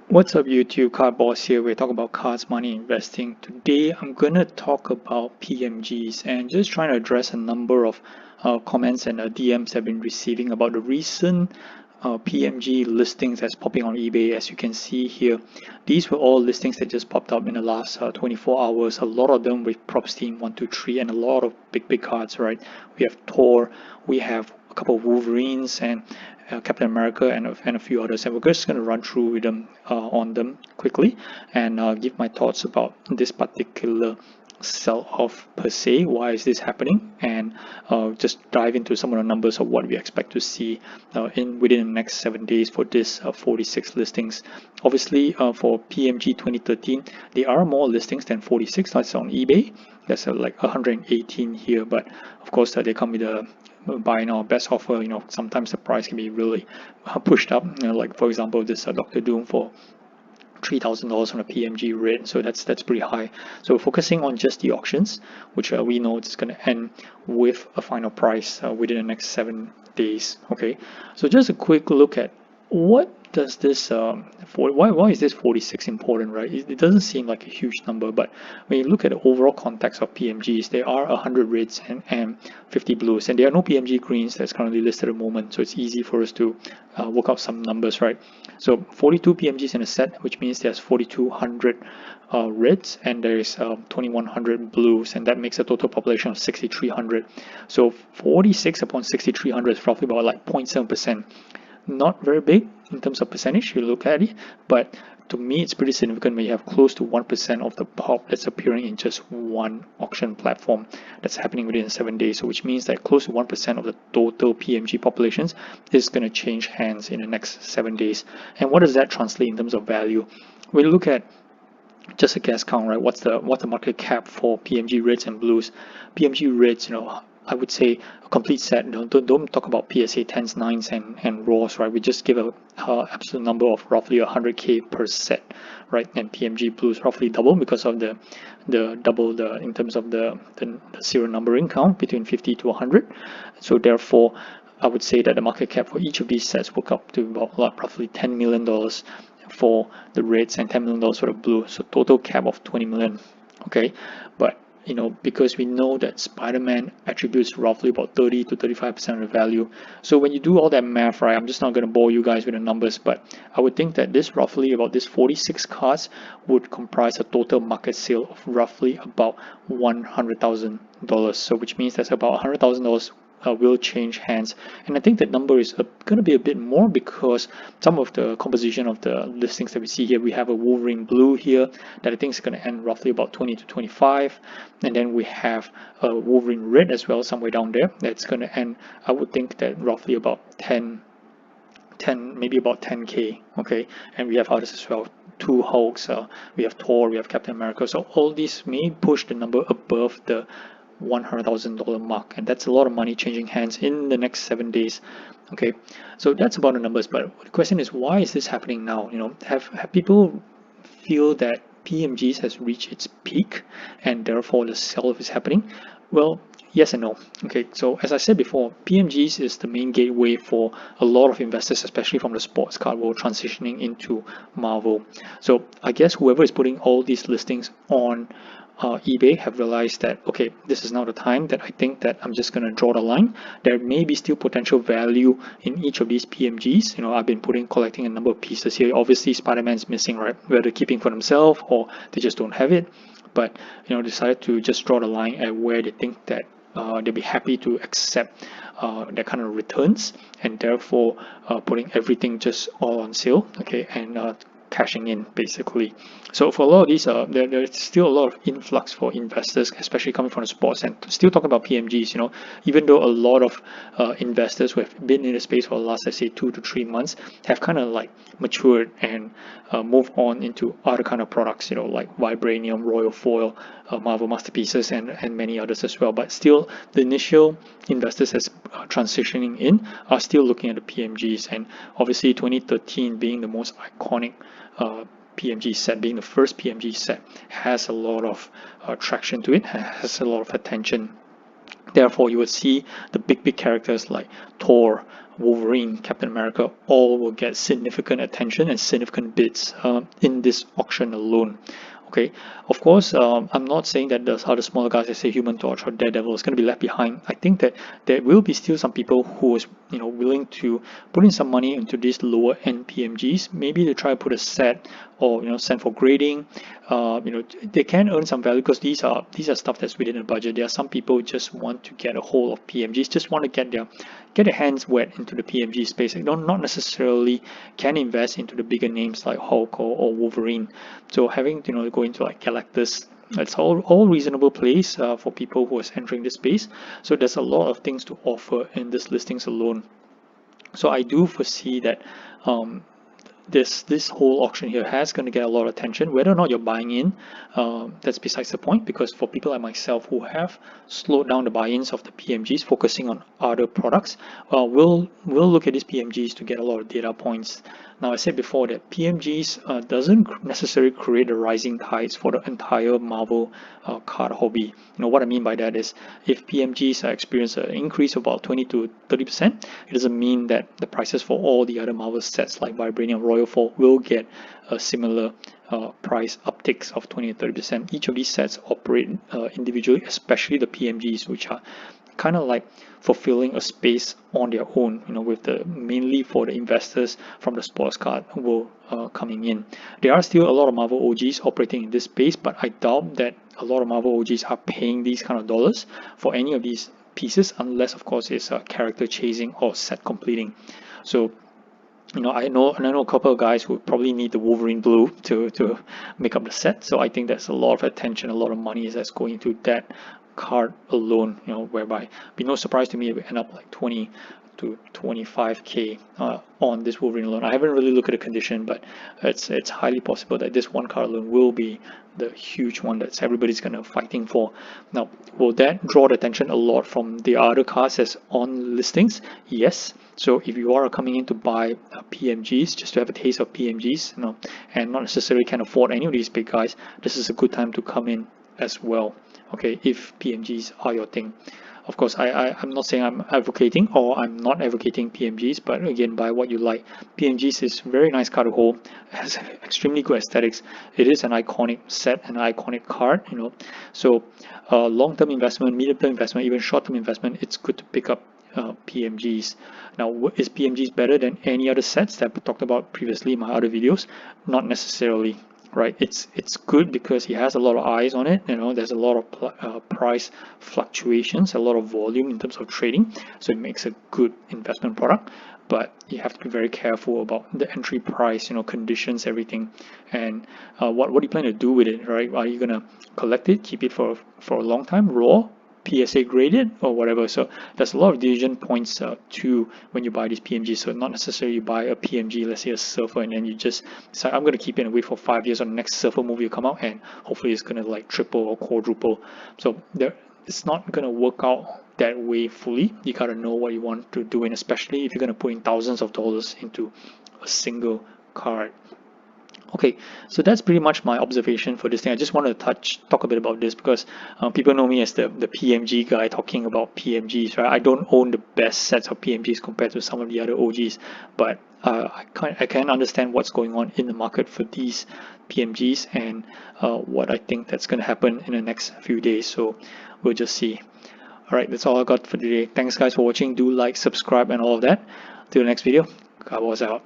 What's up YouTube, Card Boss here. We're talking about cards, money, investing. Today I'm gonna talk about PMGs and just trying to address a number of comments and DMs I've been receiving about the recent PMG listings that's popping on eBay. As you can see here, these were all listings that just popped up in the last 24 hours. A lot of them with Prop Steam 123 and a lot of big cards, right? We have Thor, we have a couple of Wolverines and Captain America and a few others, and we're just going to run through with them on them quickly and give my thoughts about this particular sell-off per se. Why is this happening? And just dive into some of the numbers of what we expect to see within the next 7 days for this 46 listings. Obviously, for PMG 2013, there are more listings than 46. That's on eBay. There's like 118 here, but of course they come with a buy now best offer. Sometimes the price can be really pushed up, like for example this Dr. Doom for $3,000 on a PMG rate, so that's pretty high. So focusing on just the auctions, which we know it's going to end with a final price within the next 7 days. Okay, so just a quick look at what does this why is this 46 important, right? It doesn't seem like a huge number, but when you look at the overall context of PMGs, there are 100 reds and 50 blues, and there are no PMG greens that's currently listed at the moment, so it's easy for us to work out some numbers, right? So 42 PMGs in a set, which means there's 4,200 reds and there is 2,100 blues, and that makes a total population of 6,300. So 46 upon 6,300 is roughly about like 0.7%. Not very big in terms of percentage, you look at it, but to me it's pretty significant when you have close to 1% of the pop that's appearing in just one auction platform that's happening within 7 days. So which means that close to 1% of the total PMG populations is going to change hands in the next 7 days. And what does that translate in terms of value? We look at just a guess count, right? What's the market cap for PMG reds and blues? PMG reds, I would say a complete set. Don't talk about PSA 10s, 9s, and raws, right? We just give a absolute number of roughly 100K per set, right? And PMG blues roughly double because of the double in terms of the serial numbering count between 50 to 100. So therefore, I would say that the market cap for each of these sets work up to about roughly $10 million for the reds and $10 million for the blue. So total cap of 20 million. Okay, but because we know that Spider-Man attributes roughly about 30 to 35% of the value. So when you do all that math, right, I'm just not going to bore you guys with the numbers, but I would think that this 46 cards would comprise a total market sale of roughly about $100,000. So which means that's about $100,000 will change hands, and I think that number is going to be a bit more because some of the composition of the listings that we see here, we have a Wolverine blue here that I think is going to end roughly about 20 to 25, and then we have a Wolverine red as well somewhere down there that's going to end, I would think that roughly about 10, maybe about 10K. Okay, and we have others as well, two Hulks, we have Thor, we have Captain America, so all these may push the number above the $100,000 mark, and that's a lot of money changing hands in the next 7 days. Okay, so that's about the numbers, but the question is, why is this happening now? Have people feel that PMGs has reached its peak and therefore the sell-off is happening? Well, yes and no. Okay, so as I said before, PMGs is the main gateway for a lot of investors, especially from the sports card world, transitioning into Marvel. So I guess whoever is putting all these listings on eBay have realized that, okay, this is now the time that I think that I'm just going to draw the line. There may be still potential value in each of these PMGs. I've been collecting a number of pieces here. Obviously Spider-Man's missing, right? Whether keeping for themselves or they just don't have it, but decided to just draw the line at where they think that they'll be happy to accept that kind of returns, and therefore putting everything just all on sale, okay, and cashing in basically. So for a lot of these, there's still a lot of influx for investors, especially coming from the sports. And still talking about PMGs, even though a lot of investors who have been in the space for the last, let's say, 2 to 3 months have kind of like matured and moved on into other kind of products, like Vibranium, Royal Foil, Marvel Masterpieces, and many others as well. But still, the initial investors as transitioning in are still looking at the PMGs, and obviously 2013 being the most iconic PMG set, being the first PMG set, has a lot of traction to it, has a lot of attention. Therefore, you would see the big characters like Thor, Wolverine, Captain America, all will get significant attention and significant bids in this auction alone. Okay, of course, I'm not saying that the other smaller guys, let's say Human Torch or Daredevil, is going to be left behind. I think that there will be still some people who is willing to put in some money into these lower end PMGs, maybe to try to put a set or send for grading. They can earn some value because these are stuff that's within a budget. There are some people who just want to get a hold of PMGs, just want to get their hands wet into the PMG space. They not necessarily can invest into the bigger names like Hulk or Wolverine. So having go into like Galactus, it's all reasonable place for people who is entering this space. So there's a lot of things to offer in this listings alone. So I do foresee that this whole auction here has going to get a lot of attention. Whether or not you're buying in, that's besides the point, because for people like myself who have slowed down the buy-ins of the PMGs, focusing on other products, we'll look at these PMGs to get a lot of data points. Now, I said before that PMGs doesn't necessarily create the rising tides for the entire Marvel card hobby. What I mean by that is, if PMGs experience an increase of about 20 to 30%, it doesn't mean that the prices for all the other Marvel sets like Vibranium, Royal Fall will get a similar price upticks of 20 to 30%. Each of these sets operate individually, especially the PMGs, which are kind of like fulfilling a space on their own, with the mainly for the investors from the sports card world coming in. There are still a lot of Marvel OGs operating in this space, but I doubt that a lot of Marvel OGs are paying these kind of dollars for any of these pieces, unless of course it's character chasing or set completing. So I know a couple of guys who probably need the Wolverine blue to make up the set. So I think there's a lot of attention, a lot of money that's going into that card alone, whereby it'd be no surprise to me if we end up like 20 to 25k on this Wolverine alone. I haven't really looked at the condition, but it's highly possible that this one card alone will be the huge one that's everybody's gonna fighting for. Now, will that draw the attention a lot from the other cards that's on listings? Yes. So if you are coming in to buy PMGs just to have a taste of PMGs, and not necessarily can afford any of these big guys, this is a good time to come in as well. Okay, if PMGs are your thing. Of course, I'm not saying I'm advocating or I'm not advocating PMGs, but again, buy what you like. PMGs is very nice card to hold, has extremely good aesthetics. It is an iconic set, an iconic card, So long-term investment, medium-term investment, even short-term investment, it's good to pick up PMGs. Now, is PMGs better than any other sets that I talked about previously in my other videos? Not necessarily. Right, it's good because it has a lot of eyes on it. There's a lot of price fluctuations, a lot of volume in terms of trading, so it makes a good investment product. But you have to be very careful about the entry price, conditions, everything, and what do you plan to do with it, right? Are you gonna collect it, keep it for a long time, raw, PSA graded, or whatever? So there's a lot of decision points to when you buy these PMGs. So not necessarily you buy a PMG, let's say a Surfer, and then you just decide I'm going to keep it and wait for 5 years on the next Surfer movie will come out, and hopefully it's going to like triple or quadruple. So it's not going to work out that way fully. You got to know what you want to do, and especially if you're going to put in thousands of dollars into a single card. Okay, so that's pretty much my observation for this thing. I just wanted to talk a bit about this because people know me as the PMG guy talking about PMGs, right? I don't own the best sets of PMGs compared to some of the other OGs, but I can understand what's going on in the market for these PMGs and what I think that's going to happen in the next few days. So we'll just see. All right, that's all I got for today. Thanks guys for watching. Do like, subscribe, and all of that. Till the next video, Gabos out.